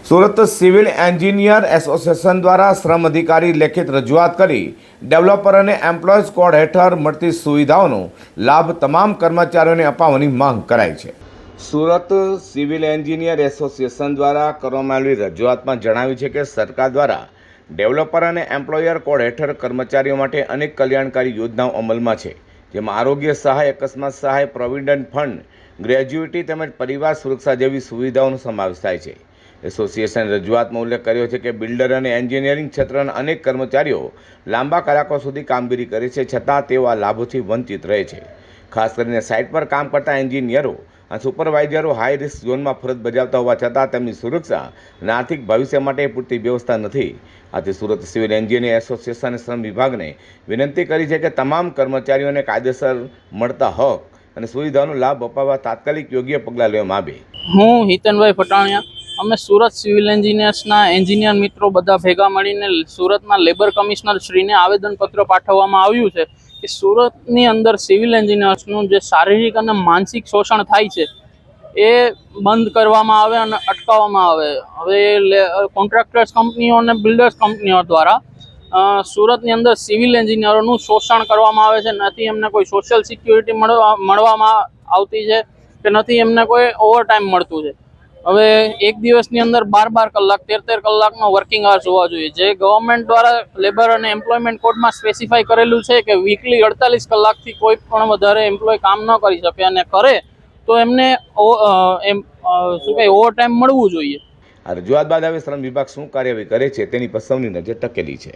Surat civil engineer association દ્વારા શ્રમ અધિકારી લેખિત રજૂઆત કરી ડેવલપર અને એમ્પ્લોયઝ કોડ હેઠળ મળતી સુવિધાઓનો લાભ તમામ કર્મચારીઓને અપાવવાની માંગ કરાઈ છે। સુરત સિવિલ એન્જિનિયર એસોસિએશન દ્વારા કરવામાં આવેલી રજૂઆતમાં જણાવ્યું છે કે સરકાર દ્વારા ડેવલપર અને એમ્પ્લોયર કોડ હેઠળ કર્મચારીઓ માટે અનેક કલ્યાણકારી યોજનાઓ અમલમાં છે, જેમાં આરોગ્ય સહાય, અકસ્માત સહાય, પ્રોવિડન્ટ ફંડ, ગ્રેજ્યુઇટી તેમજ પરિવાર સુરક્ષા જેવી સુવિધાઓનો સમાવેશ થાય છે। એસોસિએશન રજૂઆતમાં ઉલ્લેખ કર્યો છે કે બિલ્ડર અને એન્જિનિયરિંગ ક્ષેત્રના અનેક કર્મચારીઓ લાંબા કલાકો સુધી કામગીરી કરે છે, છતાં તેઓ આ લાભોથી વંચિત રહે છે। ખાસ કરીને સાઇટ પર કામ કરતા એન્જિનિયરો અને સુપરવાઇઝરો હાઈ રિસ્ક ઝોનમાં ફરજ બજાવતા હોવા છતાં તેમની સુરક્ષા અને આર્થિક ભવિષ્ય માટે પૂરતી વ્યવસ્થા નથી। આથી સુરત સિવિલ એન્જિનિયર એસોસિએશને શ્રમ વિભાગને વિનંતી કરી છે કે તમામ કર્મચારીઓને કાયદેસર મળતા હક અને સુવિધાનો લાભ અપાવવા તાત્કાલિક યોગ્ય પગલાં લેવામાં આવે। હું હિતનભાઈ ફટાણિયા, અમે સુરત સિવિલ એન્જિનિયર્સના એન્જિનિયર મિત્રો બધા ભેગા મળીને સુરતના લેબર કમિશનર શ્રીને આવેદનપત્ર પાઠવવામાં આવ્યું છે કે સુરતની અંદર સિવિલ એન્જિનિયર્સનું જે શારીરિક અને માનસિક શોષણ થાય છે એ બંધ કરવામાં આવે અને અટકાવવામાં આવે। હવે કોન્ટ્રાક્ટર્સ કંપનીઓ અને બિલ્ડર્સ કંપનીઓ દ્વારા સુરતની અંદર સિવિલ એન્જિનિયરોનું શોષણ કરવામાં આવે છે। નથી એમને કોઈ સોશિયલ સિક્યુરિટી મળવામાં આવતી છે કે નથી એમને કોઈ ઓવરટાઈમ મળતું છે। હવે એક દિવસની અંદર 12 કલાક 13 કલાકનો વર્કિંગ અવર્સ હોવા જોઈએ, જે ગવર્મેન્ટ દ્વારા લેબર અને એમ્પ્લોયમેન્ટ કોડમાં સ્પેસિફાઈ કરેલું છે કે વીકલી 48 કલાકથી કોઈ પણ વધારે એમ્પ્લોય કામ ન કરી શકે, અને કરે તો એમને ઓવરટાઈમ મળવું જોઈએ। આ રજૂઆત બાદ હવે શ્રમ વિભાગ શું કાર્યવાહી કરે છે તેની પર સૌની નજર ટકેલી છે।